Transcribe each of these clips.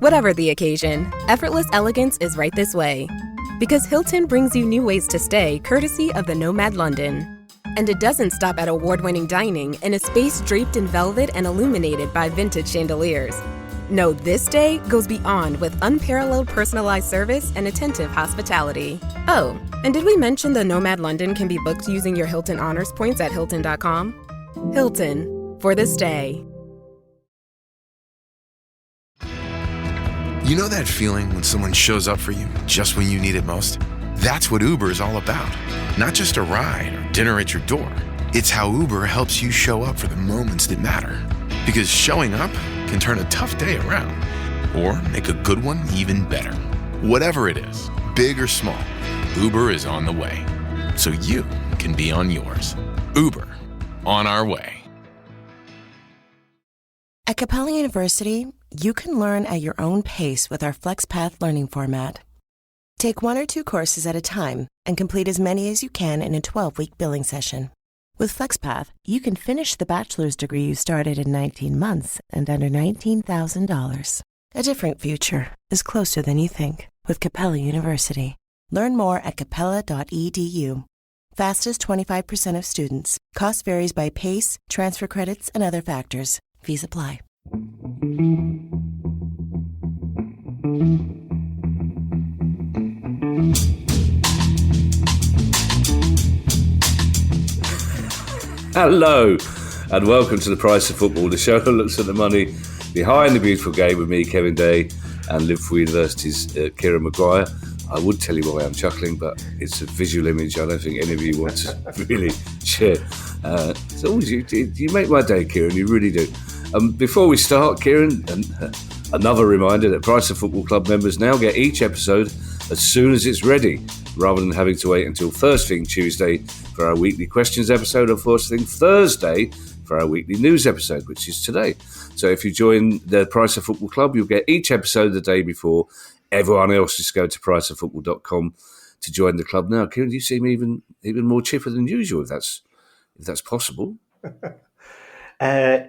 Whatever the occasion, effortless elegance is right this way. Because Hilton brings you new ways to stay courtesy of the Nomad London. And it doesn't stop at award-winning dining in a space draped in velvet and illuminated by vintage chandeliers. No, this day goes beyond with unparalleled personalized service and attentive hospitality. Oh, and did we mention the Nomad London can be booked using your Hilton Honors points at Hilton.com? Hilton, for the stay. You know that feeling when someone shows up for you just when you need it most? That's what Uber is all about. Not just a ride or dinner at your door. It's how Uber helps you show up for the moments that matter. Because showing up can turn a tough day around or make a good one even better. Whatever it is, big or small, Uber is on the way. So you can be on yours. Uber, on our way. At Capella University, you can learn at your own pace with our FlexPath learning format. Take 1 or 2 courses at a time and complete as many as you can in a 12-week billing session. With FlexPath, you can finish the bachelor's degree you started in 19 months and under $19,000. A different future is closer than you think with Capella University. Learn more at capella.edu. Fastest 25% of students. Cost varies by pace, transfer credits, and other factors. Fees apply. Hello, and welcome to The Price of Football, the show that looks at the money behind the beautiful game with me, Kevin Day, and Liverpool University's Kieran Maguire. I would tell you why I'm chuckling, but it's a visual image I don't think any of you want to really share. It's always you make my day, Kieran, you really do. Before we start, Kieran, another reminder that Price of Football Club members now get each episode as soon as it's ready, rather than having to wait until first thing Tuesday for our weekly questions episode or first thing Thursday for our weekly news episode, which is today. So if you join the Price of Football Club, you'll get each episode the day before everyone else. Just go to priceoffootball.com to join the club now. Kieran, you seem even more chipper than usual, if that's possible.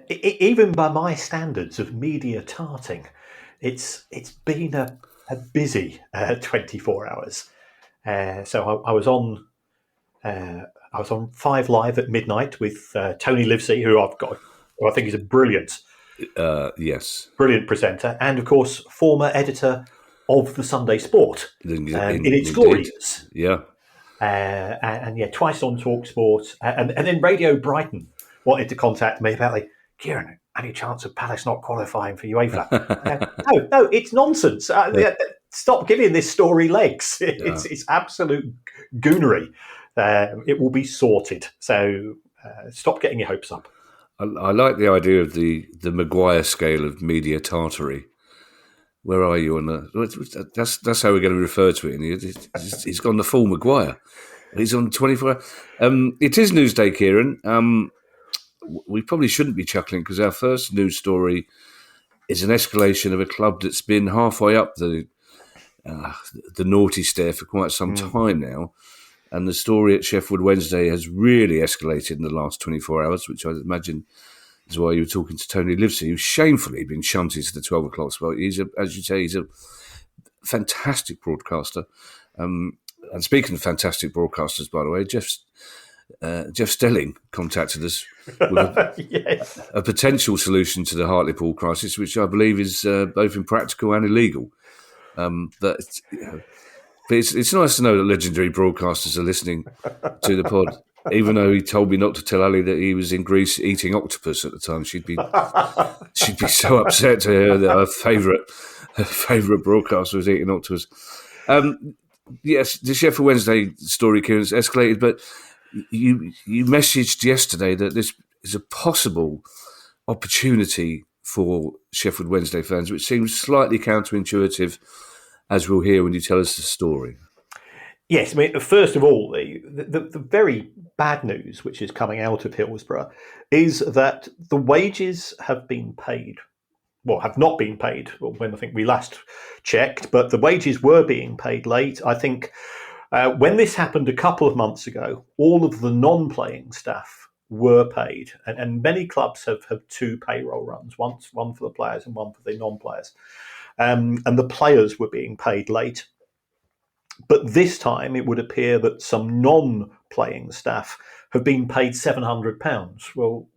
Even by my standards of media tarting, it's been a busy 24 hours. So I was on 5 Live at midnight with Tony Livesey, who I think is a brilliant presenter, and of course former editor of the Sunday Sport in its glory years. Yeah, and twice on TalkSport, and then Radio Brighton wanted to contact me about, like, Kieran, any chance of Palace not qualifying for UEFA? No, it's nonsense. Stop giving this story legs. It's absolute goonery. It will be sorted. So stop getting your hopes up. I like the idea of the Maguire scale of media tartary. Where are you on that? That's how we're going to refer to it. He's gone the full Maguire. He's on 24. It is Newsday, Kieran. We probably shouldn't be chuckling because our first news story is an escalation of a club that's been halfway up the naughty stair for quite some time now. And the story at Sheffield Wednesday has really escalated in the last 24 hours, which I imagine is why you were talking to Tony Livesey, who's shamefully been shunted to the 12 o'clock spot. He's a fantastic broadcaster. And speaking of fantastic broadcasters, by the way, Jeff Stelling contacted us with a potential solution to the Hartlepool crisis, which I believe is both impractical and illegal. But it's nice to know that legendary broadcasters are listening to the pod, even though he told me not to tell Ali that he was in Greece eating octopus at the time. She'd be so upset to hear that her favourite broadcaster was eating octopus. Yes, the Sheffield Wednesday story, Kieran's escalated, but you messaged yesterday that this is a possible opportunity for Sheffield Wednesday fans, which seems slightly counterintuitive, as we'll hear when you tell us the story. Yes, I mean, first of all, the very bad news which is coming out of Hillsborough is that the wages have been paid. Well, have not been paid when I think we last checked, but the wages were being paid late. I think when this happened a couple of months ago, all of the non-playing staff were paid, and many clubs have 2 payroll runs, one for the players and one for the non-players. and the players were being paid late. But this time it would appear that some non-playing staff have been paid £700. Well,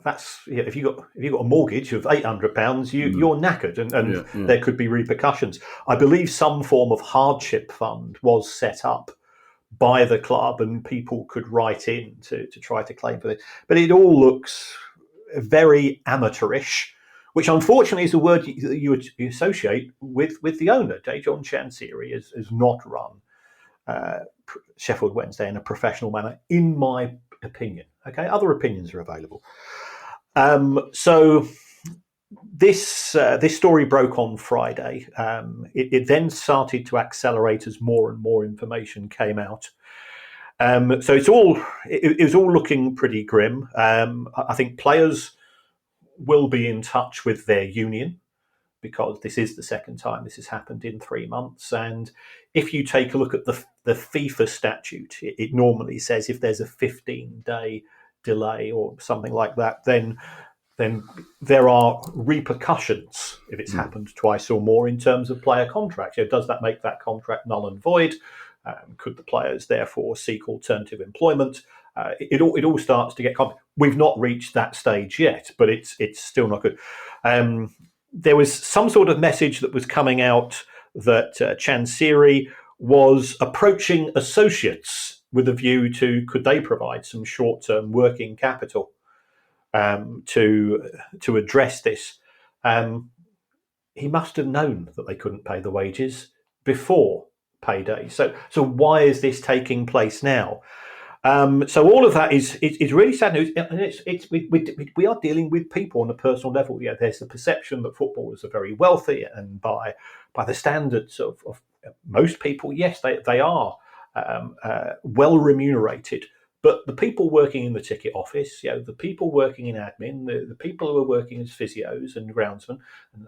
that's if you got a mortgage of £800, you're knackered, and there could be repercussions. I believe some form of hardship fund was set up by the club, and people could write in to try to claim for it. But it all looks very amateurish, which unfortunately is a word you associate with the owner. Dejan Chansiri has not run Sheffield Wednesday in a professional manner, in my opinion. Okay, other opinions are available. So this story broke on Friday. It then started to accelerate as more and more information came out. So it was all looking pretty grim. I think players will be in touch with their union, because this is the second time this has happened in 3 months. And if you take a look at the FIFA statute, it normally says if there's a 15-day delay or something like that, then there are repercussions if it's happened twice or more in terms of player contracts. Does that make that contract null and void? Could the players therefore seek alternative employment? It all starts to get complicated. We've not reached that stage yet, but it's still not good. There was some sort of message that was coming out that Chansiri was approaching associates with a view to could they provide some short-term working capital to address this. He must have known that they couldn't pay the wages before payday. So why is this taking place now? So all of that is really sad news, and we are dealing with people on a personal level. There's the perception that footballers are very wealthy, and by the standards of most people, yes, they are well remunerated. But the people working in the ticket office, the people working in admin, the people who are working as physios and groundsmen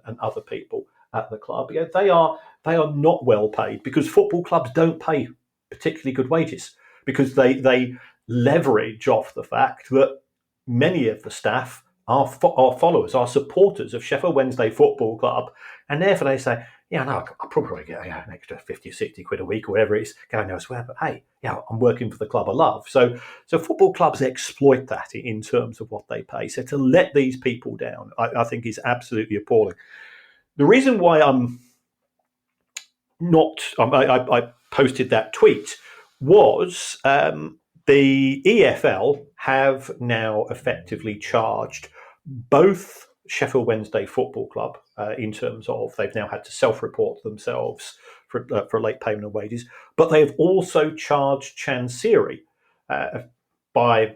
and other people at the club, they are not well paid, because football clubs don't pay particularly good wages, because they leverage off the fact that many of the staff are followers, are supporters of Sheffield Wednesday Football Club, and therefore they say, I'll probably get an extra 50 or 60 quid a week or whatever it is going elsewhere, but hey, I'm working for the club I love. So football clubs exploit that in terms of what they pay. So to let these people down, I think is absolutely appalling. The reason why I posted that tweet was the EFL have now effectively charged both Sheffield Wednesday Football Club in terms of they've now had to self-report themselves for late payment of wages, but they've also charged Chansiri for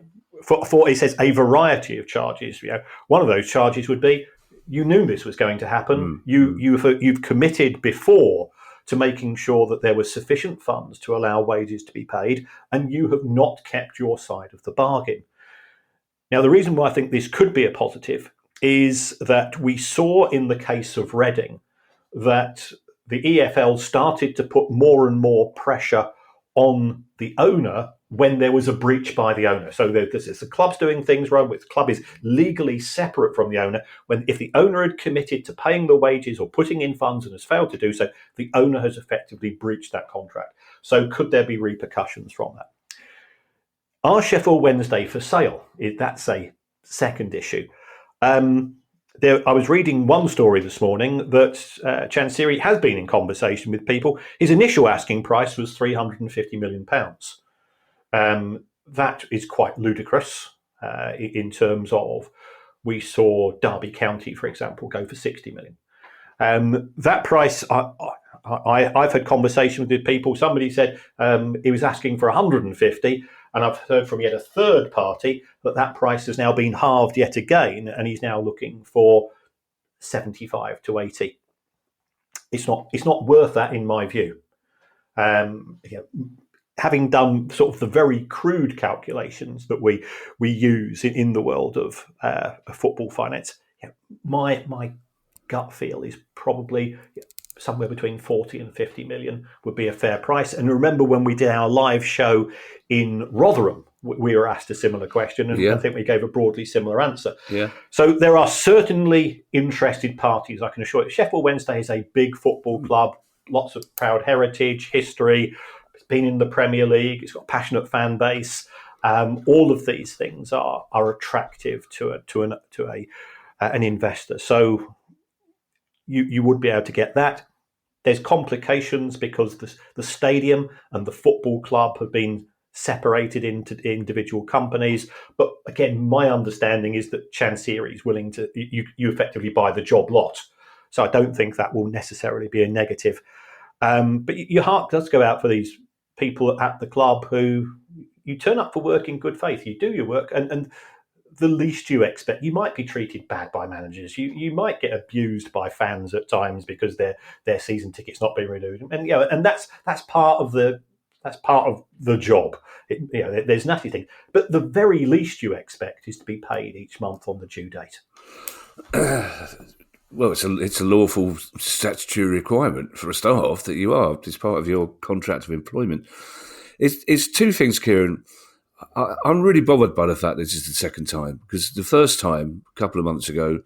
it says a variety of charges. One of those charges would be you knew this was going to happen. You've committed before to making sure that there was sufficient funds to allow wages to be paid, and you have not kept your side of the bargain. Now, the reason why I think this could be a positive is that we saw in the case of Reading that the EFL started to put more and more pressure on the owner when there was a breach by the owner. So the club's doing things wrong, the club is legally separate from the owner. If the owner had committed to paying the wages or putting in funds and has failed to do so, the owner has effectively breached that contract. So could there be repercussions from that? Are Sheffield Wednesday for sale? That's a second issue. I was reading one story this morning that Chansiri has been in conversation with people. His initial asking price was £350 million. That is quite ludicrous in terms of, we saw Derby County, for example, go for 60 million. That price, I've had conversation with people. Somebody said he was asking for 150, and I've heard from yet a third party that price has now been halved yet again, and he's now looking for 75 to 80. It's not worth that, in my view. Having done sort of the very crude calculations that we use in the world of football finance, my gut feel is probably somewhere between 40 and 50 million would be a fair price. And remember when we did our live show in Rotherham we were asked a similar question, and I think we gave a broadly similar answer. Yeah. So there are certainly interested parties, I can assure you. Sheffield Wednesday is a big football club, lots of proud heritage, history. It's been in the Premier League. It's got a passionate fan base. All of these things are attractive to an investor. So you would be able to get that. There's complications because the stadium and the football club have been separated into individual companies. But again, my understanding is that Chancery is willing to, you effectively buy the job lot. So I don't think that will necessarily be a negative. But your heart does go out for these people at the club who you turn up for work in good faith. You do your work, and the least you expect, you might be treated bad by managers. You might get abused by fans at times because their season ticket's not being renewed, and that's part of the job. There's nothing thing, but the very least you expect is to be paid each month on the due date. Well, it's a lawful statutory requirement for a start-off that you are. It's part of your contract of employment. It's two things, Kieran. I'm really bothered by the fact this is the second time, because the first time, a couple of months ago,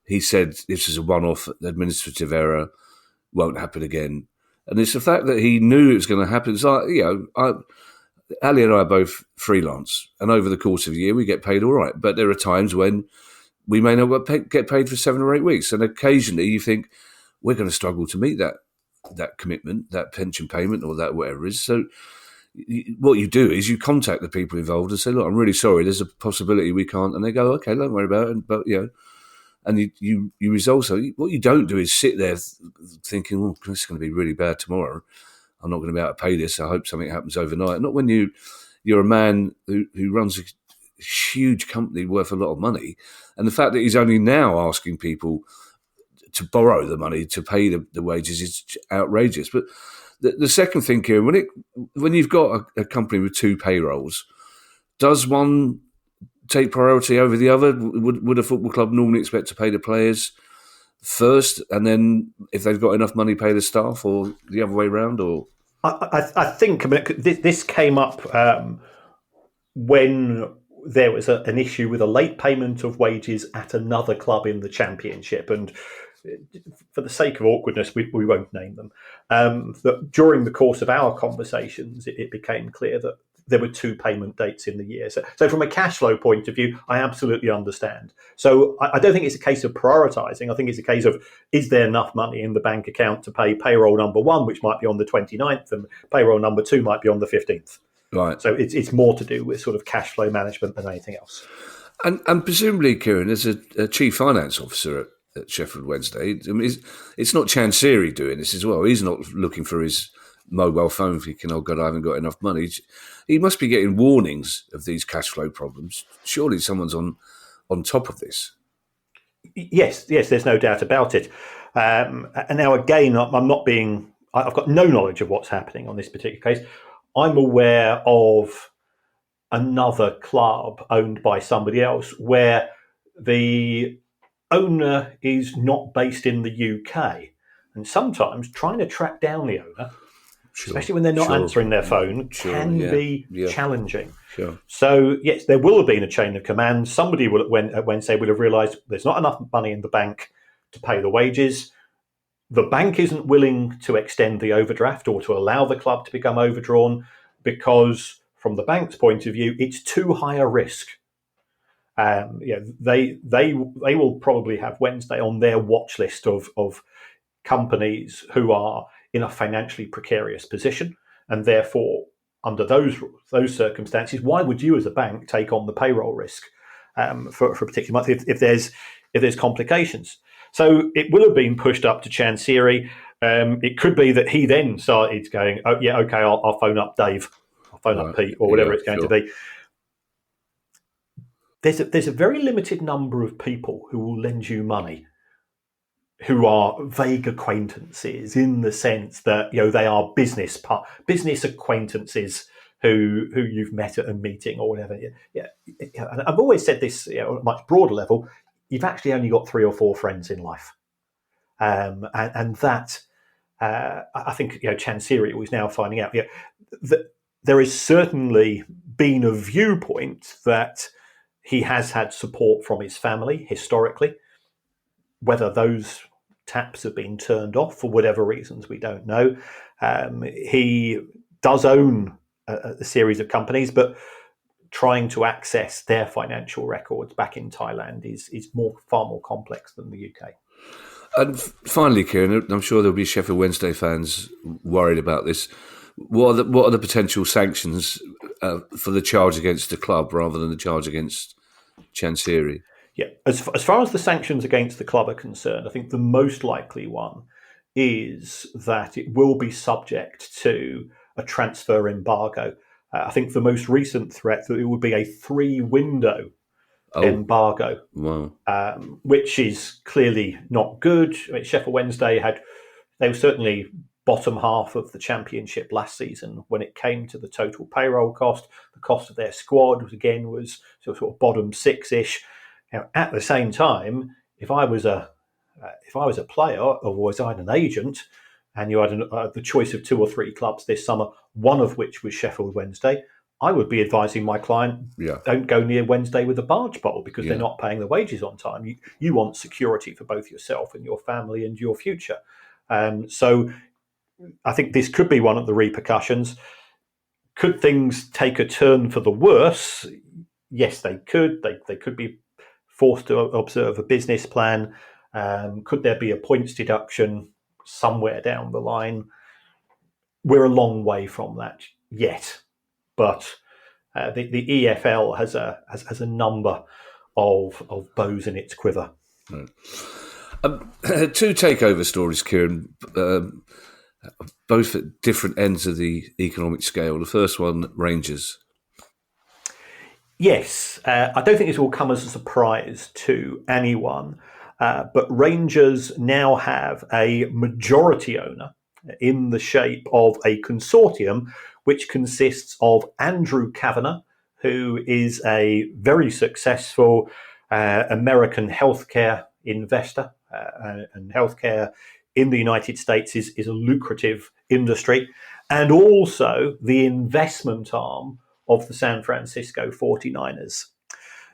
he said this is a one-off administrative error, won't happen again. And it's the fact that he knew it was going to happen. It's like, Ali and I are both freelance, and over the course of a year we get paid all right. But there are times when we may not get paid for 7 or 8 weeks, and occasionally you think we're going to struggle to meet that commitment, that pension payment, or that whatever it is. So what you do is you contact the people involved and say, look, I'm really sorry, there's a possibility we can't. And they go, okay, don't worry about it. But, and you resolve. So what you don't do is sit there thinking, oh, this is going to be really bad tomorrow. I'm not going to be able to pay this. I hope something happens overnight. Not when you're a man who runs a huge company worth a lot of money. And the fact that he's only now asking people to borrow the money to pay the wages is outrageous. But the second thing, Kieran, when you've got a company with 2 payrolls, does one take priority over the other? Would a football club normally expect to pay the players first, and then if they've got enough money, pay the staff, or the other way around? Or I think this came up when there was an issue with a late payment of wages at another club in the Championship, and for the sake of awkwardness, we won't name them. That during the course of our conversations, it became clear that there were 2 payment dates in the year. So from a cash flow point of view, I absolutely understand. So I don't think it's a case of prioritising. I think it's a case of, is there enough money in the bank account to pay payroll number 1, which might be on the 29th, and payroll number 2 might be on the 15th. Right. So it's more to do with sort of cash flow management than anything else. And presumably, Kieran, as a chief finance officer at Sheffield Wednesday, I mean, it's not Chancery doing this as well. He's not looking for his mobile phone thinking, oh God, I haven't got enough money. He must be getting warnings of these cash flow problems. Surely someone's on top of this. Yes, there's no doubt about it. And now again, I've got no knowledge of what's happening on this particular case. I'm aware of another club owned by somebody else where the owner is not based in the UK, and sometimes trying to track down the owner, especially when they're not answering their phone, can be challenging. Sure. So yes, there will have been a chain of command. Somebody at Wednesday would have realised there's not enough money in the bank to pay the wages. The bank isn't willing to extend the overdraft or to allow the club to become overdrawn because, from the bank's point of view, it's too high a risk. They will probably have Wednesday on their watch list of companies who are in a financially precarious position, and therefore, under those circumstances, why would you, as a bank, take on the payroll risk for a particular month if there's complications? So it will have been pushed up to Chancery. It could be that he then started going, oh yeah, okay, I'll phone up Dave, I'll phone up Pete, or whatever it's going to be. There's a very limited number of people who will lend you money who are vague acquaintances, in the sense that they are business acquaintances who you've met at a meeting or whatever. Yeah. And I've always said this at a much broader level. You've actually only got 3 or 4 friends in life, and that I think Chancery was now finding out that there has certainly been a viewpoint that he has had support from his family historically. Whether those taps have been turned off for whatever reasons, we don't know. He does own a series of companies, but trying to access their financial records back in Thailand is far more complex than the UK. And finally, Kieran, I'm sure there'll be Sheffield Wednesday fans worried about this. What are the potential sanctions for the charge against the club rather than the charge against Chansiri? Yeah, as far as the sanctions against the club are concerned, I think the most likely one is that it will be subject to a transfer embargo. I think the most recent threat that it would be a 3-window embargo, wow. Which is clearly not good. I mean, Sheffield Wednesday they were certainly bottom half of the championship last season when it came to the total payroll cost. The cost of their squad was sort of bottom six-ish. Now, at the same time, if I was a player or was I an agent, and you had the choice of 2 or 3 clubs this summer, one of which was Sheffield Wednesday, I would be advising my client, don't go near Wednesday with a barge pole because they're not paying the wages on time. You want security for both yourself and your family and your future. So I think this could be one of the repercussions. Could things take a turn for the worse? Yes, they could. They could be forced to observe a business plan. Could there be a points deduction somewhere down the line? We're a long way from that yet, but the EFL has a number of bows in its quiver. Right. 2 takeover stories, Kieran, both at different ends of the economic scale. The first one, Rangers. Yes, I don't think this will come as a surprise to anyone, but Rangers now have a majority owner in the shape of a consortium which consists of Andrew Kavanagh, who is a very successful American healthcare investor, and healthcare in the United States is a lucrative industry, and also the investment arm of the San Francisco 49ers.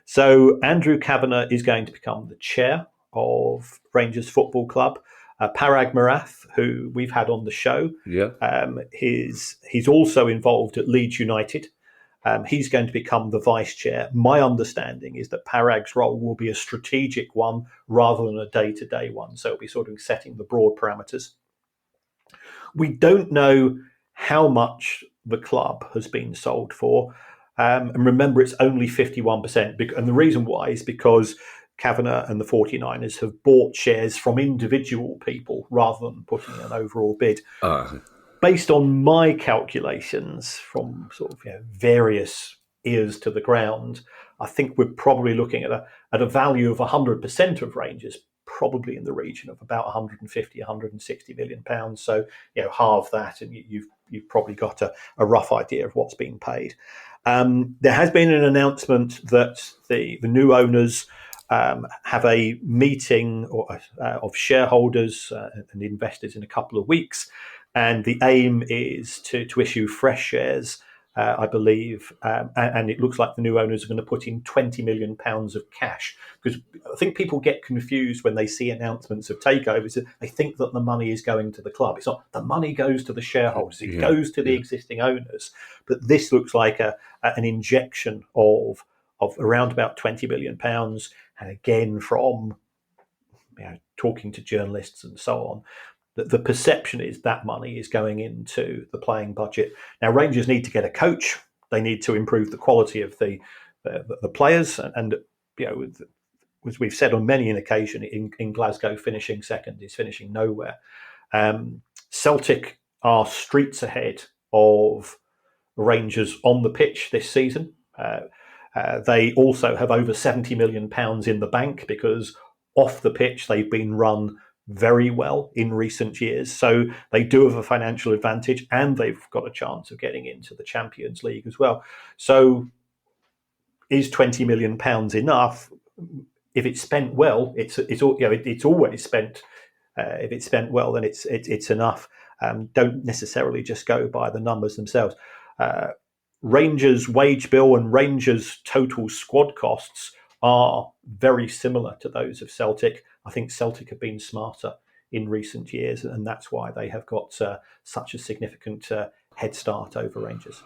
So Andrew Kavanagh is going to become the chair of Rangers Football Club. Parag Marath, who we've had on the show, he's also involved at Leeds United. He's going to become the vice chair. My understanding is that Parag's role will be a strategic one rather than a day-to-day one. So it'll be sort of setting the broad parameters. We don't know how much the club has been sold for. And remember, it's only 51%. And the reason why is because Kavanagh and the 49ers have bought shares from individual people rather than putting an overall bid. Based on my calculations from sort of various ears to the ground, I think we're probably looking at a value of 100% of Rangers, probably in the region of about 150, 160 million pounds. So halve that, and you've probably got a rough idea of what's being paid. There has been an announcement that the new owners have a meeting of shareholders and investors in a couple of weeks, and the aim is to issue fresh shares, I believe, and it looks like the new owners are going to put in £20 million of cash, because I think people get confused when they see announcements of takeovers. They think that the money is going to the club. It's not. The money goes to the shareholders. It goes to the existing owners. But this looks like an injection of around about £20 million. And again, from talking to journalists and so on, the perception is that money is going into the playing budget. Now, Rangers need to get a coach. They need to improve the quality of the players. And as we've said on many an occasion, in Glasgow, finishing second is finishing nowhere. Celtic are streets ahead of Rangers on the pitch this season. They also have over £70 million in the bank because off the pitch they've been run very well in recent years. So they do have a financial advantage, and they've got a chance of getting into the Champions League as well. So is £20 million enough? If it's spent well, it's always spent. If it's spent well, then it's enough. Don't necessarily just go by the numbers themselves. Rangers' wage bill and Rangers' total squad costs are very similar to those of Celtic. I think Celtic have been smarter in recent years, and that's why they have got such a significant head start over Rangers.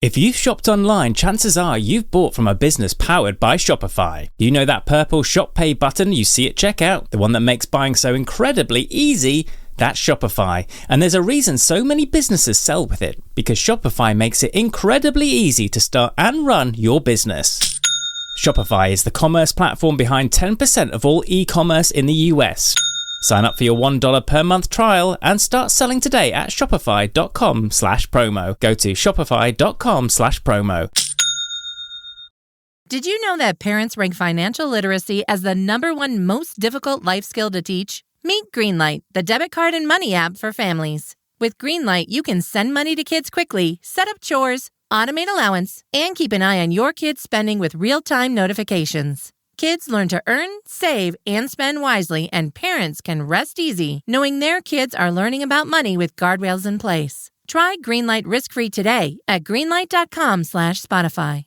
If you've shopped online, chances are you've bought from a business powered by Shopify. You know that purple Shop Pay button you see at checkout? The one that makes buying so incredibly easy? That's Shopify. And there's a reason so many businesses sell with it, because Shopify makes it incredibly easy to start and run your business. Shopify is the commerce platform behind 10% of all e-commerce in the US. Sign up for your $1 per month trial and start selling today at shopify.com/promo. Go to shopify.com/promo. Did you know that parents rank financial literacy as the #1 most difficult life skill to teach? Meet Greenlight, the debit card and money app for families. With Greenlight, you can send money to kids quickly, set up chores, automate allowance, and keep an eye on your kids' spending with real-time notifications. Kids learn to earn, save, and spend wisely, and parents can rest easy knowing their kids are learning about money with guardrails in place. Try Greenlight risk-free today at greenlight.com/Spotify.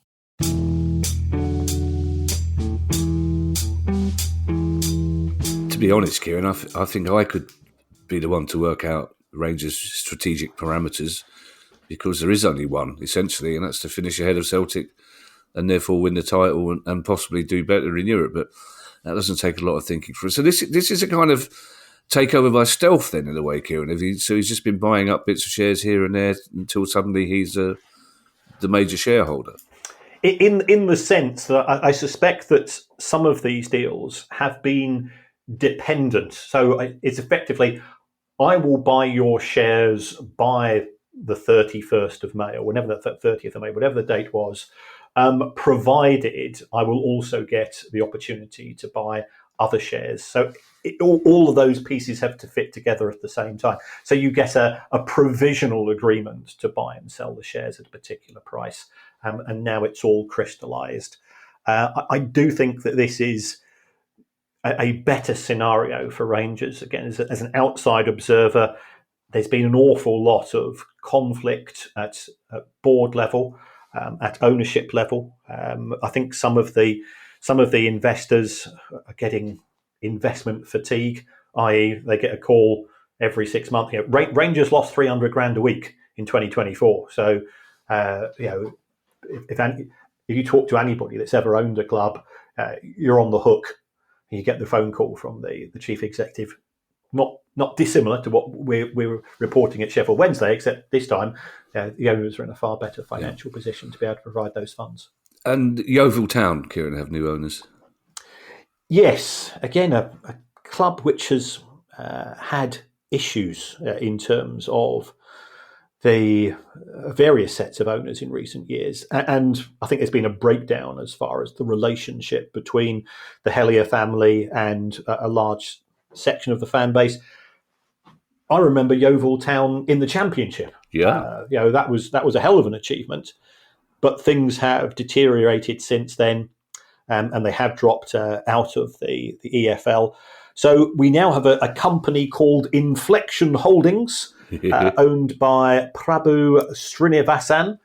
To be honest, Kieran, I think I could be the one to work out Rangers' strategic parameters, because there is only one, essentially, and that's to finish ahead of Celtic and therefore win the title and possibly do better in Europe. But that doesn't take a lot of thinking for us. So this is a kind of takeover by stealth then, in a way, Kieran. So he's just been buying up bits of shares here and there until suddenly he's the major shareholder. In the sense that I suspect that some of these deals have been dependent. So it's effectively, I will buy your shares by the 31st of May, or whenever the 30th of May, whatever the date was, provided I will also get the opportunity to buy other shares. So all of those pieces have to fit together at the same time. So you get a provisional agreement to buy and sell the shares at a particular price, and now it's all crystallised. I do think that this is a better scenario for Rangers. Again, as an outside observer, there's been an awful lot of conflict at board level, at ownership level. I think some of the investors are getting investment fatigue, i.e. they get a call every 6 months. Rangers lost 300 grand a week in 2024. So, if you talk to anybody that's ever owned a club, you're on the hook. You get the phone call from the chief executive, not dissimilar to what we're reporting at Sheffield Wednesday, except this time the owners are in a far better financial position to be able to provide those funds. And Yeovil Town, Kieran, have new owners. Yes, again, a club which has had issues in terms of the various sets of owners in recent years. And I think there's been a breakdown as far as the relationship between the Hellier family and a large section of the fan base. I remember Yeovil Town in the Championship. Yeah. That was a hell of an achievement. But things have deteriorated since then, and they have dropped out of the EFL. So we now have a company called Inflection Holdings, owned by Prabhu Srinivasan,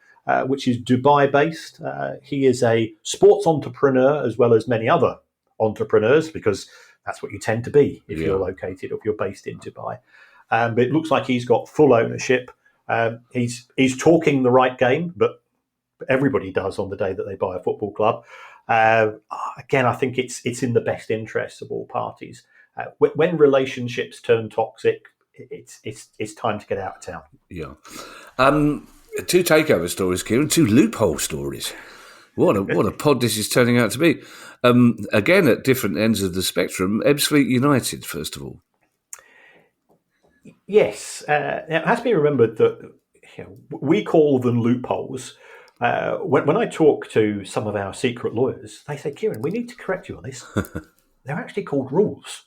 which is Dubai-based. He is a sports entrepreneur as well as many other entrepreneurs, because that's what you tend to be if you're located or if you're based in Dubai. But it looks like he's got full ownership. He's talking the right game, but everybody does on the day that they buy a football club. Again, I think it's in the best interests of all parties. When relationships turn toxic, it's time to get out of town. Yeah. Two takeover stories, Kieran. Two loophole stories. What a pod this is turning out to be. Again, at different ends of the spectrum. Ebbsfleet United, first of all. Yes. It has to be remembered that we call them loopholes. When I talk to some of our secret lawyers, they say, Kieran, we need to correct you on this. They're actually called rules.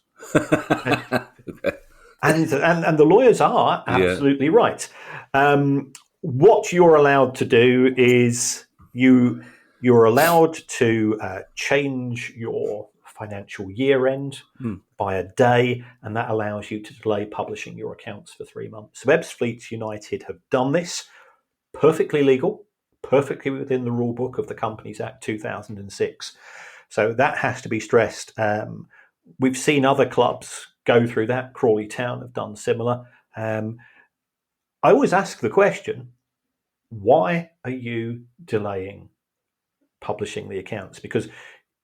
And the lawyers are absolutely right. What you're allowed to do is you're allowed to change your financial year end by a day, and that allows you to delay publishing your accounts for 3 months. So Ebbsfleet United have done this, perfectly legal, perfectly within the rule book of the Companies Act 2006. So that has to be stressed. We've seen other clubs go through that. Crawley Town have done similar. I always ask the question, why are you delaying publishing the accounts? Because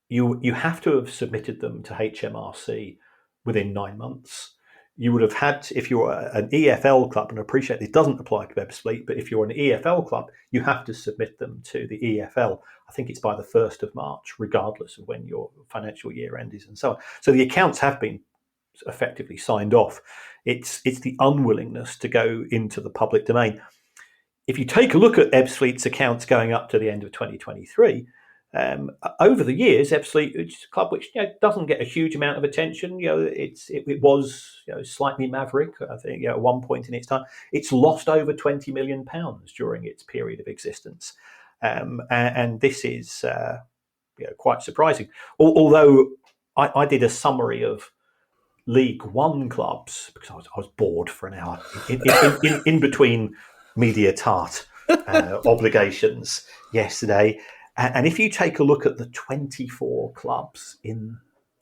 you have to have submitted them to HMRC within 9 months. You would have had, if you're an EFL club, and I appreciate this doesn't apply to Ebbsfleet, but if you're an EFL club, you have to submit them to the EFL. I think it's by the 1st of March, regardless of when your financial year end is and so on. So the accounts have been effectively signed off. It's the unwillingness to go into the public domain. If you take a look at Ebbsfleet's accounts going up to the end of 2023, over the years, Ebbsfleet, which is a club which doesn't get a huge amount of attention. It was slightly maverick, I think. At one point in its time, it's lost over £20 million during its period of existence, and this is quite surprising. Although I did a summary of League One clubs because I was bored for an hour in between media tart obligations yesterday. And if you take a look at the 24 clubs in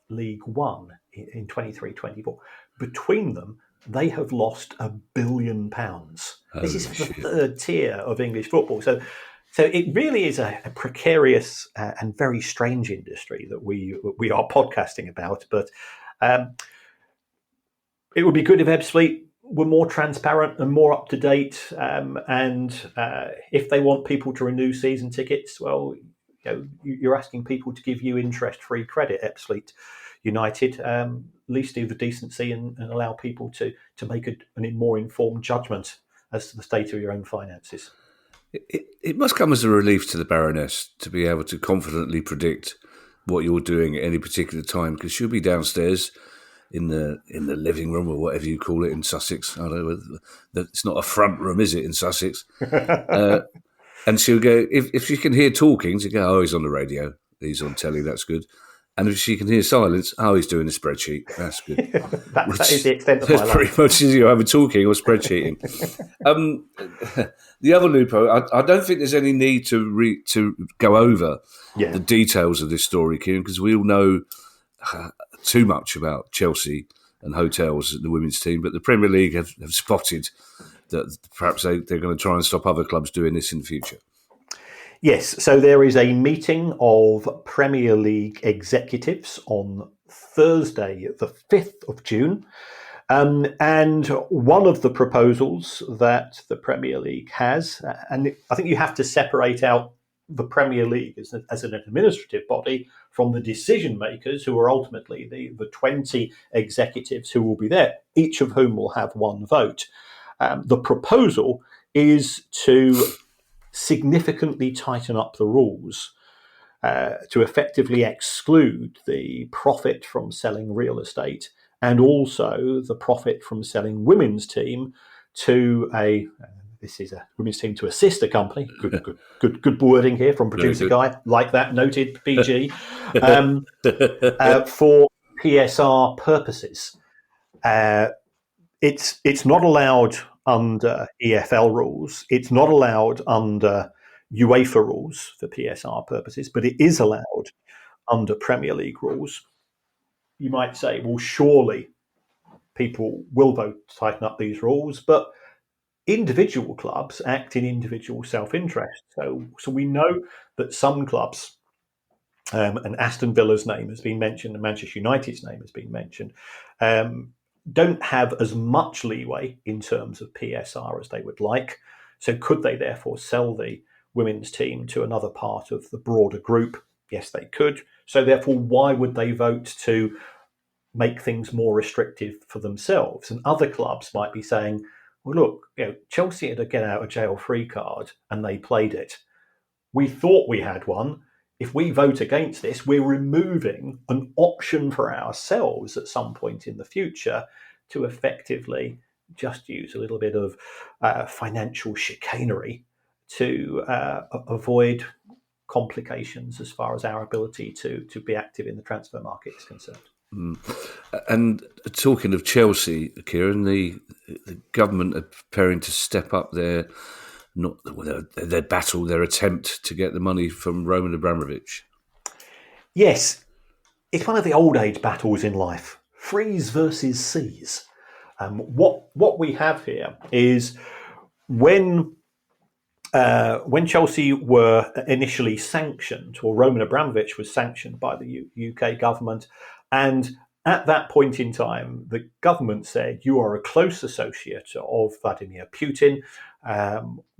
League One in 23-24, between them, they have lost £1 billion. This is the third tier of English football. So it really is a precarious and very strange industry that we are podcasting about. But it would be good if Ebbsfleet were more transparent and more up to date. And if they want people to renew season tickets, well, you're asking people to give you interest-free credit. Ebbsfleet United, at least do the decency and allow people to make a more informed judgment as to the state of your own finances. It must come as a relief to the Baroness to be able to confidently predict what you're doing at any particular time, because she'll be downstairs in the living room or whatever you call it in Sussex. I don't know. It's not a front room, is it, in Sussex? And she'll go, if she can hear talking, she'll go, oh, he's on the radio, he's on telly, that's good. And if she can hear silence, oh, he's doing a spreadsheet, that's good. that is the extent of my life. Pretty much as you either talking or spreadsheeting. The other loophole, I don't think there's any need to go over the details of this story, Kieran, because we all know too much about Chelsea and hotels and the women's team, but the Premier League have spotted that perhaps they're going to try and stop other clubs doing this in the future. Yes, so there is a meeting of Premier League executives on Thursday, the 5th of June. And one of the proposals that the Premier League has, and I think you have to separate out the Premier League as an administrative body from the decision makers who are ultimately the 20 executives who will be there, each of whom will have one vote. The proposal is to significantly tighten up the rules to effectively exclude the profit from selling real estate and also the profit from selling women's team to this is a women's team to a sister company. Good wording here from producer Guy, like that, noted PG, for PSR purposes. It's not allowed under EFL rules. It's not allowed under UEFA rules for PSR purposes, but it is allowed under Premier League rules. You might say, well, surely people will vote to tighten up these rules, but individual clubs act in individual self-interest. So we know that some clubs, and Aston Villa's name has been mentioned, and Manchester United's name has been mentioned, don't have as much leeway in terms of PSR as they would like. So could they therefore sell the women's team to another part of the broader group? Yes, they could. So therefore, why would they vote to make things more restrictive for themselves? And other clubs might be saying, well, look, Chelsea had a get out of jail free card and they played it. We thought we had one. If we vote against this, we're removing an option for ourselves at some point in the future to effectively just use a little bit of financial chicanery to avoid complications as far as our ability to be active in the transfer market is concerned. And talking of Chelsea, Kieran, the government are preparing to step up their battle, their attempt to get the money from Roman Abramovich. Yes, it's one of the old age battles in life: freeze versus seize. What we have here is when Chelsea were initially sanctioned, or Roman Abramovich was sanctioned by the UK government, and at that point in time, the government said, "You are a close associate of Vladimir Putin.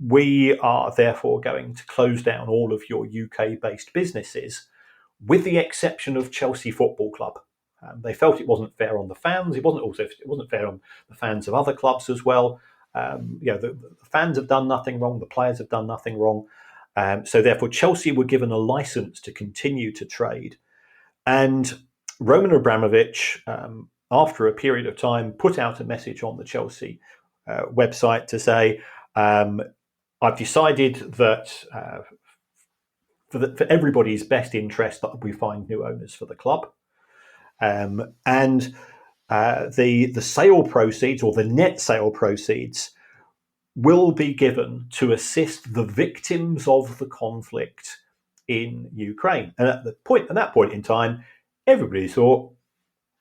We are therefore going to close down all of your UK-based businesses, with the exception of Chelsea Football Club." They felt it wasn't fair on the fans. It wasn't fair on the fans of other clubs as well. The fans have done nothing wrong. The players have done nothing wrong. So therefore, Chelsea were given a license to continue to trade. And Roman Abramovich, after a period of time, put out a message on the Chelsea website to say, "I've decided that for everybody's best interest that we find new owners for the club, and the sale proceeds, or the net sale proceeds, will be given to assist the victims of the conflict in Ukraine." And at that point in time, everybody thought,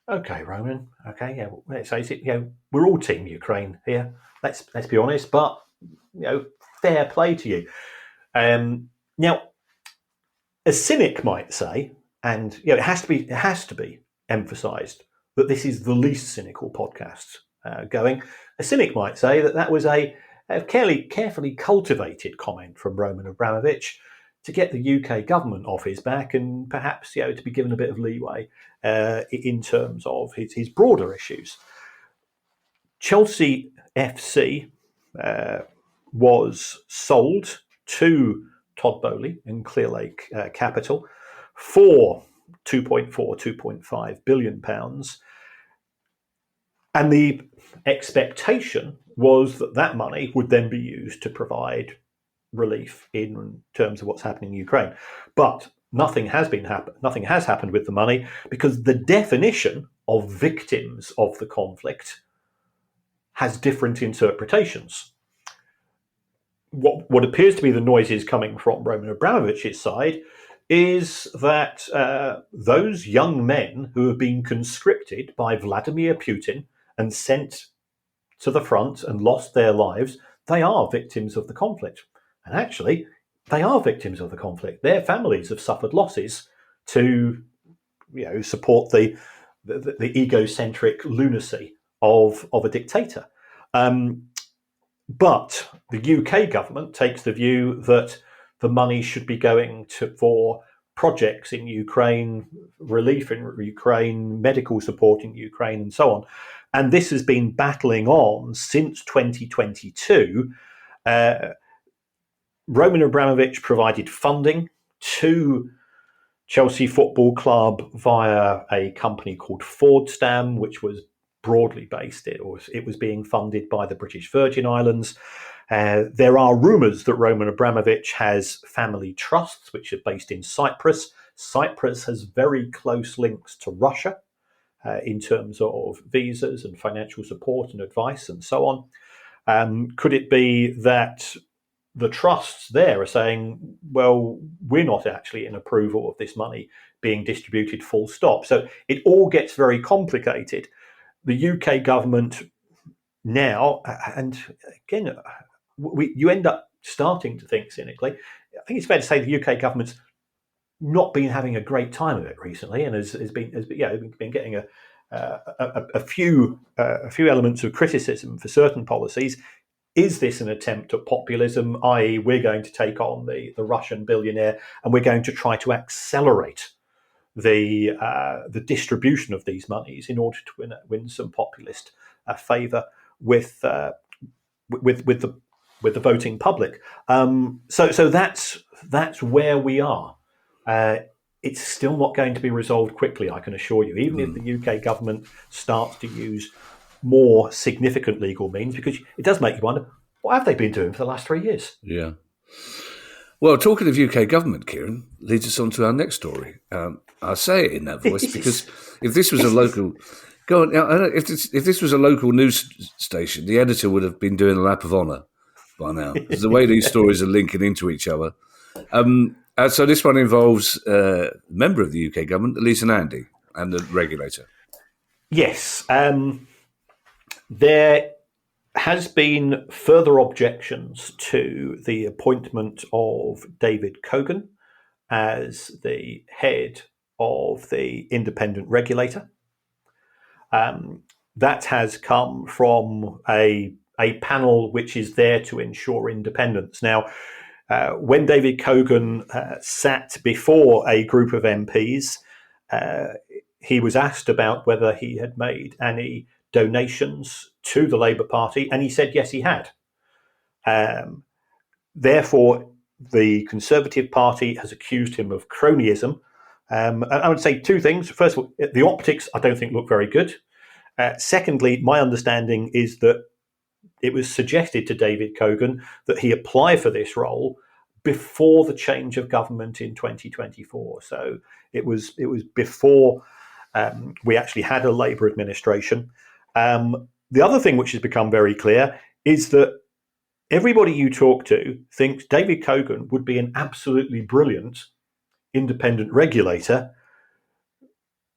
"Okay, Roman, okay, yeah, let's face it, we're all Team Ukraine here. Let's be honest, but fair play to you." Now, a cynic might say, and it has to be emphasised that this is the least cynical podcast going. A cynic might say that was a carefully cultivated comment from Roman Abramovich to get the UK government off his back, and perhaps to be given a bit of leeway in terms of his broader issues. Chelsea FC was sold to Todd Boehly in Clearlake Capital for 2.5 billion pounds. And the expectation was that money would then be used to provide relief in terms of what's happening in Ukraine. But nothing has happened with the money, because the definition of victims of the conflict has different interpretations. What appears to be the noises coming from Roman Abramovich's side is that those young men who have been conscripted by Vladimir Putin and sent to the front and lost their lives, they are victims of the conflict. And actually, they are victims of the conflict. Their families have suffered losses to support the egocentric lunacy of a dictator. But the UK government takes the view that the money should be going for projects in Ukraine, relief in Ukraine, medical support in Ukraine, and so on. And this has been battling on since 2022. Roman Abramovich provided funding to Chelsea Football Club via a company called Fordstam, which was broadly based, it was being funded by the British Virgin Islands. There are rumours that Roman Abramovich has family trusts which are based in Cyprus. Cyprus has very close links to Russia in terms of visas and financial support and advice and so on. Could it be that the trusts there are saying, well, we're not actually in approval of this money being distributed, full stop? So it all gets very complicated. The UK government now, and again, you end up starting to think cynically. I think it's fair to say the UK government's not been having a great time of it recently, and has been getting a few elements of criticism for certain policies. Is this an attempt at populism, i.e., we're going to take on the Russian billionaire and we're going to try to accelerate the distribution of these monies in order to win some populist favour with the voting public? So that's where we are. It's still not going to be resolved quickly, I can assure you, even if the UK government starts to use more significant legal means, because it does make you wonder, what have they been doing for the last 3 years? Yeah. Well, talking of UK government, Kieran, leads us on to our next story. I say it in that voice because if this was a local, go on. If this was a local news station, the editor would have been doing a lap of honour by now. Because the way these stories are linking into each other. So this one involves a member of the UK government, Elisa Nandy, and the regulator. Yes, there has been further objections to the appointment of David Cogan as the head of the independent regulator. That has come from a panel which is there to ensure independence. Now, when David Cogan sat before a group of MPs, he was asked about whether he had made any donations to the Labour Party, and he said yes, he had. Therefore, the Conservative Party has accused him of cronyism. And I would say two things. First of all, the optics I don't think look very good. Secondly, my understanding is that it was suggested to David Cogan that he apply for this role before the change of government in 2024. So it was before we actually had a Labour administration. The other thing which has become very clear is that everybody you talk to thinks David Cogan would be an absolutely brilliant independent regulator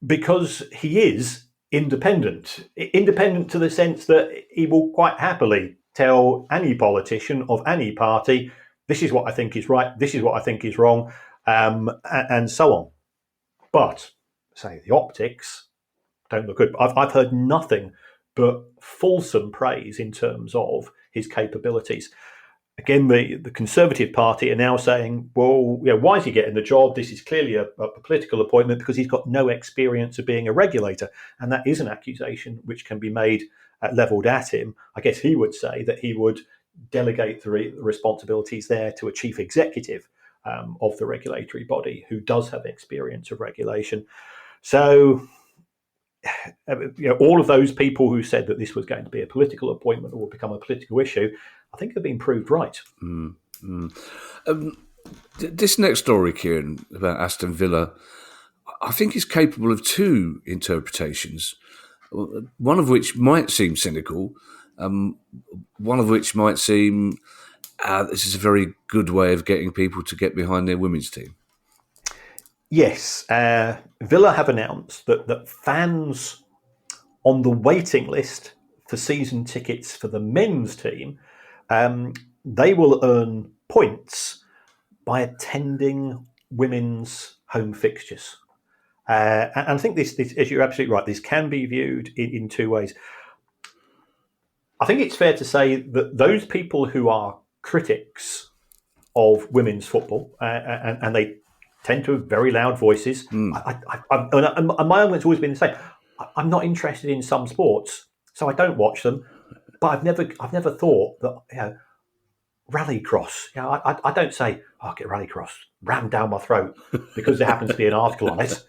because he is independent. Independent to the sense that he will quite happily tell any politician of any party, this is what I think is right, this is what I think is wrong, and so on. But, say, the optics don't look good. I've heard nothing but fulsome praise in terms of his capabilities. Again, the Conservative Party are now saying, well, why is he getting the job? This is clearly a political appointment because he's got no experience of being a regulator. And that is an accusation which can be made levelled at him. I guess he would say that he would delegate the responsibilities there to a chief executive of the regulatory body who does have experience of regulation. So, all of those people who said that this was going to be a political appointment or would become a political issue, I think have been proved right. This next story, Kieran, about Aston Villa, I think is capable of two interpretations, one of which might seem cynical, one of which might seem this is a very good way of getting people to get behind their women's team. Yes, Villa have announced that fans on the waiting list for season tickets for the men's team, they will earn points by attending women's home fixtures. And I think this, as you're absolutely right, this can be viewed in two ways. I think it's fair to say that those people who are critics of women's football, and they tend to have very loud voices. And my argument's always been the same. I'm not interested in some sports, so I don't watch them. But I've never thought that rallycross. I don't say I'll get rallycross rammed down my throat because there happens to be an article on it.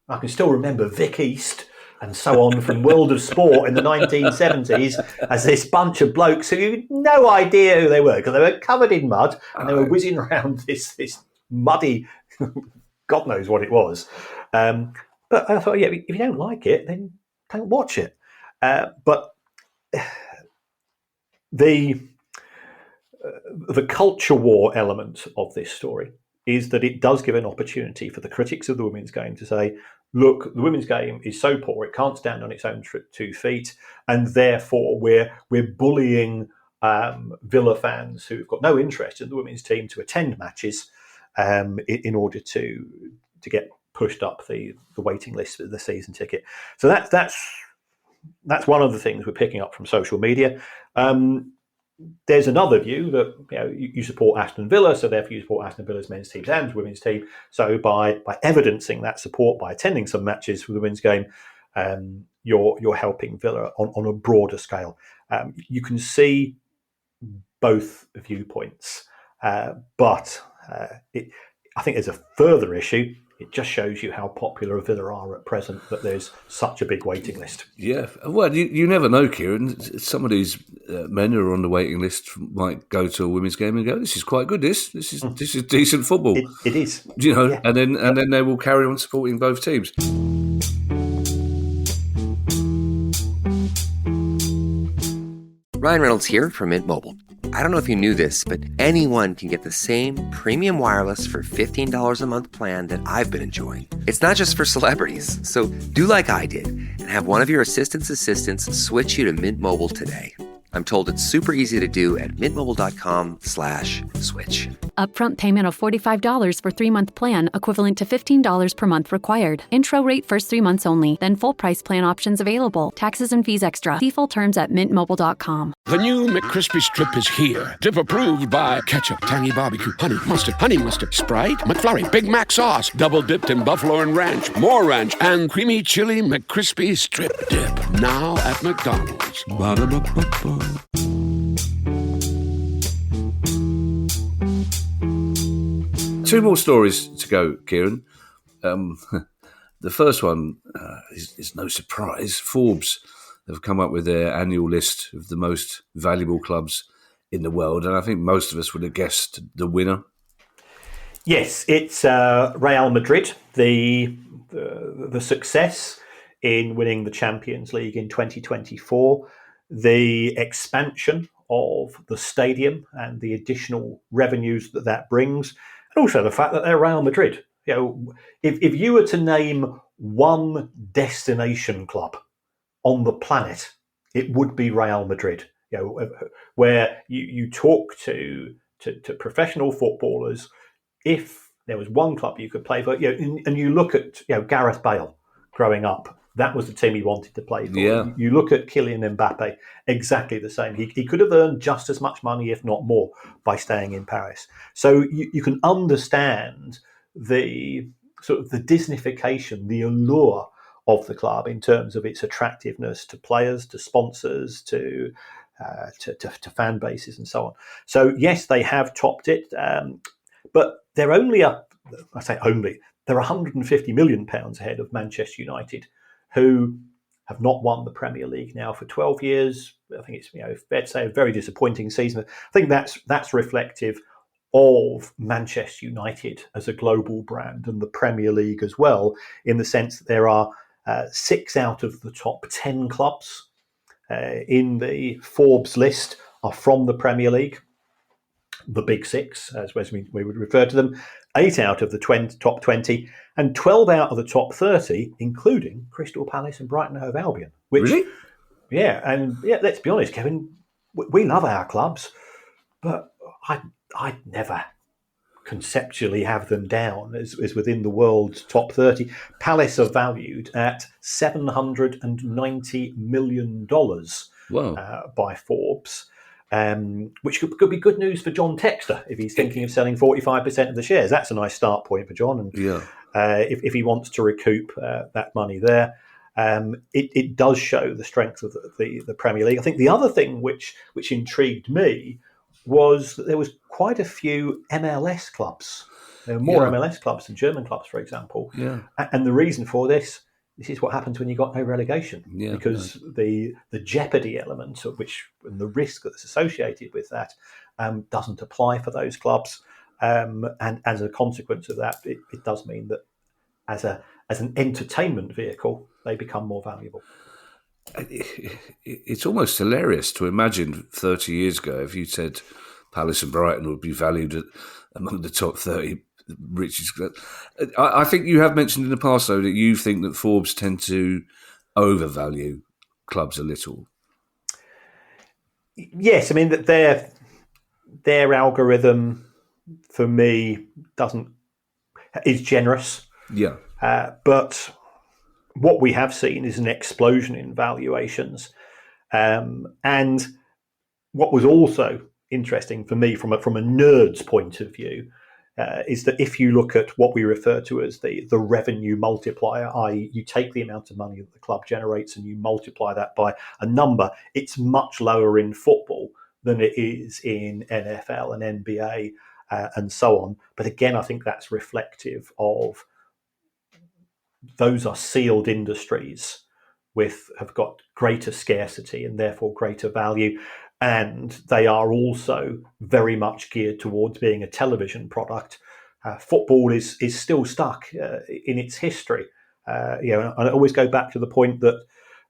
I can still remember Vic East and so on from World of Sport in the 1970s as this bunch of blokes who had no idea who they were because they were covered in mud and they were whizzing around this muddy, God knows what it was. But I thought, if you don't like it, then don't watch it. But the culture war element of this story is that it does give an opportunity for the critics of the women's game to say, look, the women's game is so poor, it can't stand on its own 2 feet, and therefore we're bullying Villa fans who've got no interest in the women's team to attend matches in order to get pushed up the waiting list for the season ticket. So that's one of the things we're picking up from social media. There's another view that you support Aston Villa, so therefore you support Aston Villa's men's team and women's team. So by evidencing that support, by attending some matches for the women's game, you're helping Villa on a broader scale. You can see both viewpoints, but I think there's a further issue. it just shows you how popular Villa are at present, that there's such a big waiting list. Yeah, well, you never know, Kieran. Some of these men who are on the waiting list might go to a women's game and go, "This is quite good. This is decent football." It is, Yeah. and then they will carry on supporting both teams. Ryan Reynolds here from Mint Mobile. I don't know if you knew this, but anyone can get the same premium wireless for $15 a month plan that I've been enjoying. It's not just for celebrities. So do like I did and have one of your assistants switch you to Mint Mobile today. I'm told it's super easy to do at mintmobile.com/switch. Upfront payment of $45 for 3-month plan, equivalent to $15 per month required. Intro rate first 3 months only, then full price plan options available. Taxes and fees extra. See full terms at mintmobile.com. The new McCrispy Strip is here. Dip approved by ketchup, tangy barbecue, honey mustard, Sprite, McFlurry, Big Mac sauce, double dipped in buffalo and ranch, more ranch, and creamy chili McCrispy Strip Dip. Now at McDonald's. Ba-da-ba-ba-ba. Two more stories to go, Kieran. The first one is no surprise. Forbes have come up with their annual list of the most valuable clubs in the world, and I think most of us would have guessed the winner. Yes, it's Real Madrid, the success in winning the Champions League in 2024, the expansion of the stadium and the additional revenues that brings, and also the fact that they're Real Madrid. You know, if you were to name one destination club on the planet, it would be Real Madrid. You know, where you talk to professional footballers, if there was one club you could play for, you know, and you look at, you know, Gareth Bale growing up, that was the team he wanted to play for. Yeah. You look at Kylian Mbappe, exactly the same. He could have earned just as much money, if not more, by staying in Paris. So you can understand the sort of the Disneyfication, the allure of the club in terms of its attractiveness to players, to sponsors, to fan bases and so on. So yes, they have topped it, but they're only up. I say only. They're £150 million ahead of Manchester United, who have not won the Premier League now for 12 years. I think it's, you know, fair to say, a very disappointing season. I think that's reflective of Manchester United as a global brand and the Premier League as well, in the sense that there are 6 out of the top 10 clubs in the Forbes list are from the Premier League. The big 6, as we would refer to them, 8 out of the top 20, and 12 out of the top 30, including Crystal Palace and Brighton and Hove Albion. Which, really? Yeah, and yeah, let's be honest, Kevin, we love our clubs, but I'd never conceptually have them down as within the world's top 30. Palace are valued at $790 million by Forbes. Which could be good news for John Textor if he's thinking of selling 45% of the shares. That's a nice start point for John. And if he wants to recoup that money there, it does show the strength of the Premier League. I think the other thing which intrigued me was that there was quite a few MLS clubs. There were more MLS clubs than German clubs, for example. Yeah. And the reason for this is what happens when you got no relegation, because the jeopardy element of which and the risk that's associated with that doesn't apply for those clubs, and as a consequence of that, it does mean that as an entertainment vehicle, they become more valuable. It's almost hilarious to imagine 30 years ago if you said Palace and Brighton would be valued among the top 30 richest. I think you have mentioned in the past, though, that you think that Forbes tend to overvalue clubs a little. Yes, I mean that their algorithm for me is generous. Yeah, but what we have seen is an explosion in valuations, and what was also interesting for me from a nerd's point of view is that if you look at what we refer to as the revenue multiplier, i.e. you take the amount of money that the club generates and you multiply that by a number, it's much lower in football than it is in NFL and NBA and so on. But again, I think that's reflective of those are sealed industries have got greater scarcity and therefore greater value. And they are also very much geared towards being a television product. Football is still stuck in its history. And I always go back to the point that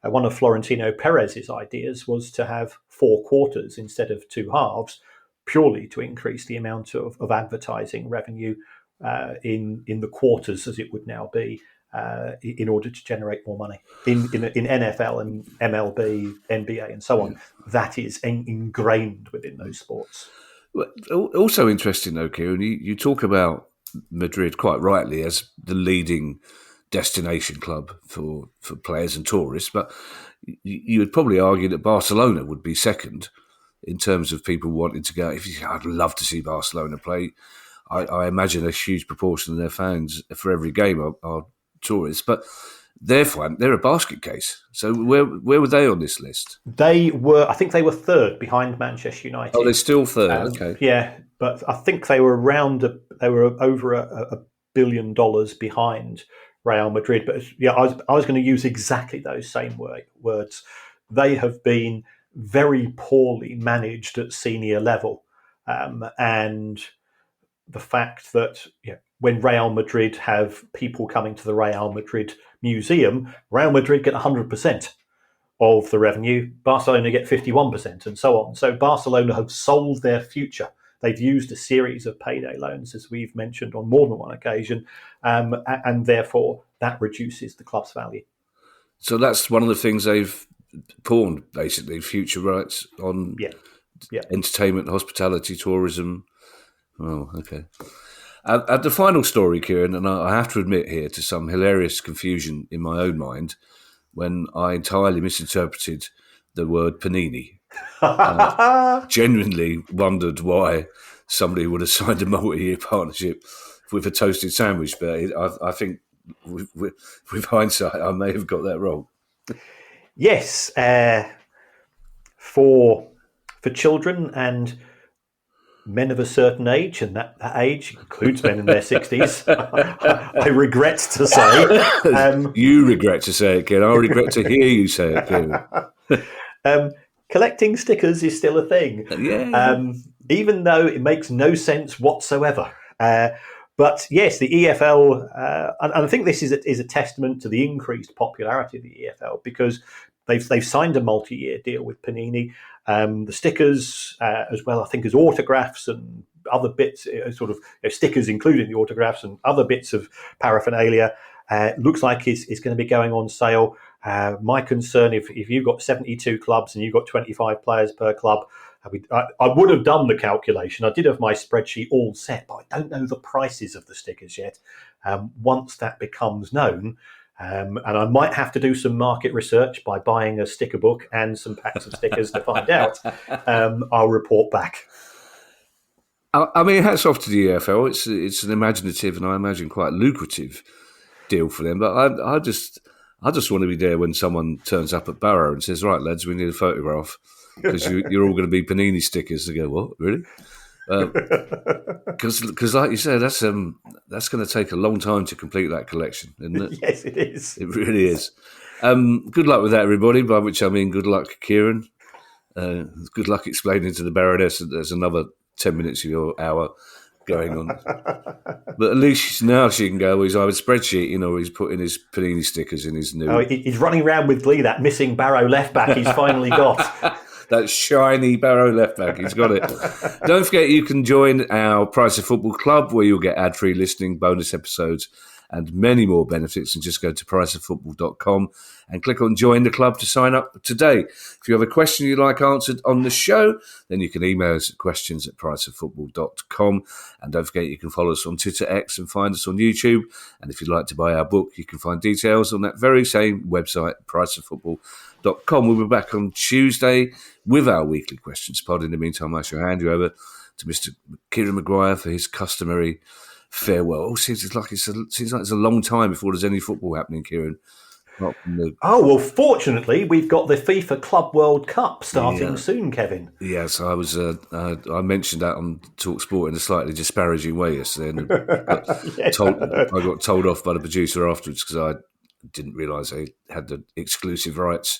one of Florentino Perez's ideas was to have 4 quarters instead of 2 halves, purely to increase the amount of advertising revenue in the quarters, as it would now be, in order to generate more money. In NFL and MLB, NBA, and so on, that is ingrained within those sports. Also interesting, though, Kieran, you talk about Madrid quite rightly as the leading destination club for players and tourists, but you would probably argue that Barcelona would be second in terms of people wanting to go. I'd love to see Barcelona play. I imagine a huge proportion of their fans for every game are tourists, but they're a basket case. So where were they on this list? I think they were third behind Manchester United. Oh, they're still third. Okay. Yeah, but I think they were over $1 billion behind Real Madrid. But yeah, I was going to use exactly those same words. They have been very poorly managed at senior level, and the fact that when Real Madrid have people coming to the Real Madrid Museum, Real Madrid get 100% of the revenue, Barcelona get 51%, and so on. So Barcelona have sold their future. They've used a series of payday loans, as we've mentioned on more than one occasion, and therefore that reduces the club's value. So that's one of the things they've pawned, basically, future rights on entertainment, hospitality, tourism. Oh, okay. At the final story, Kieran, and I have to admit here to some hilarious confusion in my own mind when I entirely misinterpreted the word Panini. Genuinely wondered why somebody would have signed a multi-year partnership with a toasted sandwich, but I think with hindsight, I may have got that wrong. Yes, for children and men of a certain age, and that age includes men in their 60s, I regret to say. You regret to say it, Kieran. I regret to hear you say it, Kieran. Collecting stickers is still a thing, even though it makes no sense whatsoever. But yes, the EFL, and I think this is a testament to the increased popularity of the EFL, because they've signed a multi-year deal with Panini. The stickers, as well, I think, as autographs and other bits, stickers including the autographs and other bits of paraphernalia, looks like is going to be going on sale. My concern, if you've got 72 clubs and you've got 25 players per club, I would have done the calculation. I did have my spreadsheet all set, but I don't know the prices of the stickers yet. Once that becomes known, and I might have to do some market research by buying a sticker book and some packs of stickers to find out, I'll report back. I mean, hats off to the EFL. It's an imaginative and I imagine quite lucrative deal for them. But I just want to be there when someone turns up at Barrow and says, "Right, lads, we need a photograph because you're all going to be Panini stickers." They go, "What, really?" Because, like you said, that's going to take a long time to complete that collection, isn't it? Yes, it is. It really is. Good luck with that, everybody. By which I mean, good luck, Kieran. Good luck explaining to the Baroness that there's another 10 minutes of your hour going on. But at least now she can go, he's either spreadsheet, or he's putting his Panini stickers in his new... Oh, he's running around with glee, that missing Barrow left back he's finally got. That shiny Barrow left back, he's got it. Don't forget you can join our Price of Football Club, where you'll get ad-free listening, bonus episodes, and many more benefits. And just go to priceoffootball.com and click on Join the Club to sign up today. If you have a question you'd like answered on the show, then you can email us at questions@priceoffootball.com. And don't forget you can follow us on Twitter, X, and find us on YouTube. And if you'd like to buy our book, you can find details on that very same website, priceoffootball.com. We'll be back on Tuesday with our weekly questions pod. In the meantime, I shall hand you over to Mr. Kieran Maguire for his customary farewell. Seems like it's a long time before there's any football happening, Kieran. Apart from the, Oh, well, fortunately, we've got the FIFA Club World Cup starting soon, Kevin. yes, I was. I mentioned that on TalkSport in a slightly disparaging way yesterday, and Yes, I got told off by the producer afterwards because I didn't realise they had the exclusive rights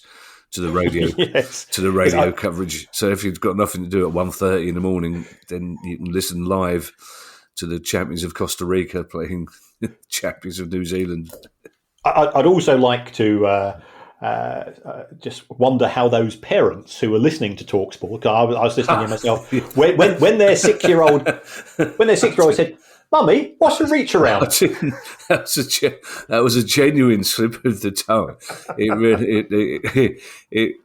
to the radio Yes. to the radio coverage. So if you've got nothing to do at 1:30 in the morning, then you can listen live to the champions of Costa Rica playing champions of New Zealand. I'd also like to just wonder how those parents who were listening to TalkSport, I was listening to myself, when their 6-year-old said, "Mummy, what's a reach around?" That was a genuine slip of the tongue.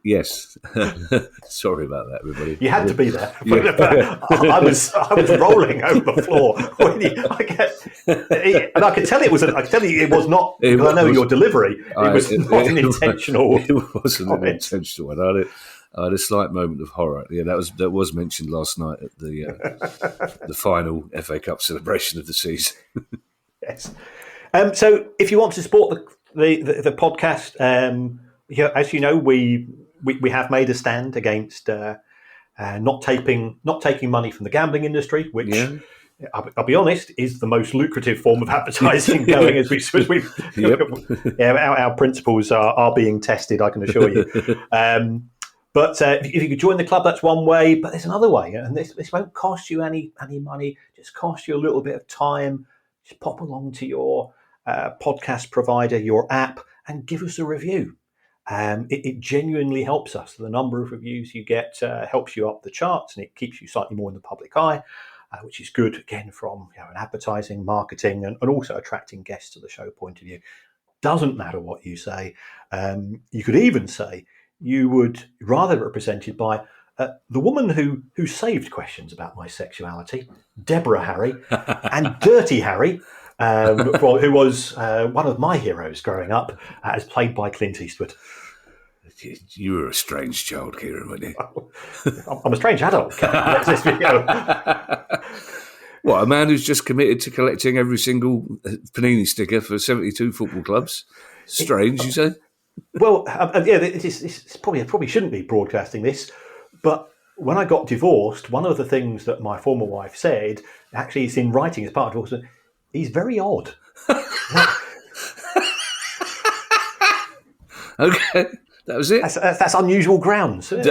Yes. Sorry about that, everybody. You had to be there. I was rolling over the floor and I could tell it was. I could tell you it was not. Because I know your delivery. It was not an intentional. It wasn't an intentional one. I had a slight moment of horror. Yeah, that was mentioned last night at the final FA Cup celebration of the season. Yes. So, if you want to support the podcast, as you know, we have made a stand against not taking money from the gambling industry, which I'll be honest is the most lucrative form of advertising going. Our principles are being tested. I can assure you. But if you could join the club, that's one way. But there's another way, and this won't cost you any money. Just cost you a little bit of time. Just pop along to your podcast provider, your app, and give us a review. It genuinely helps us. The number of reviews you get helps you up the charts, and it keeps you slightly more in the public eye, which is good, again, from an advertising, marketing, and also attracting guests to the show point of view. Doesn't matter what you say. You could even say you would rather represented by the woman who saved questions about my sexuality, Deborah Harry, and Dirty Harry, who was one of my heroes growing up, as played by Clint Eastwood. You were a strange child, Kieran, weren't you? I'm a strange adult. This video. What, a man who's just committed to collecting every single Panini sticker for 72 football clubs? Strange, you say? Well, it's probably shouldn't be broadcasting this, but when I got divorced, one of the things that my former wife said, actually it's in writing as part of divorce, he's very odd. Okay, that was it. That's unusual grounds. Fair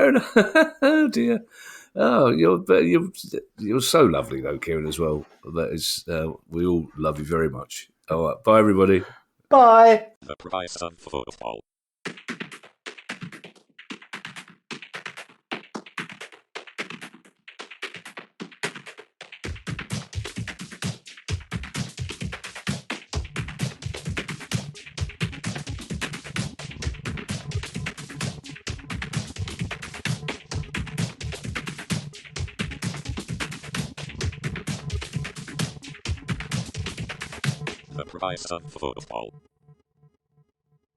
enough. Oh dear. Oh, you're so lovely though, Kieran, as well. That is, we all love you very much. All right, bye everybody. Bye. The price of football. The price of football.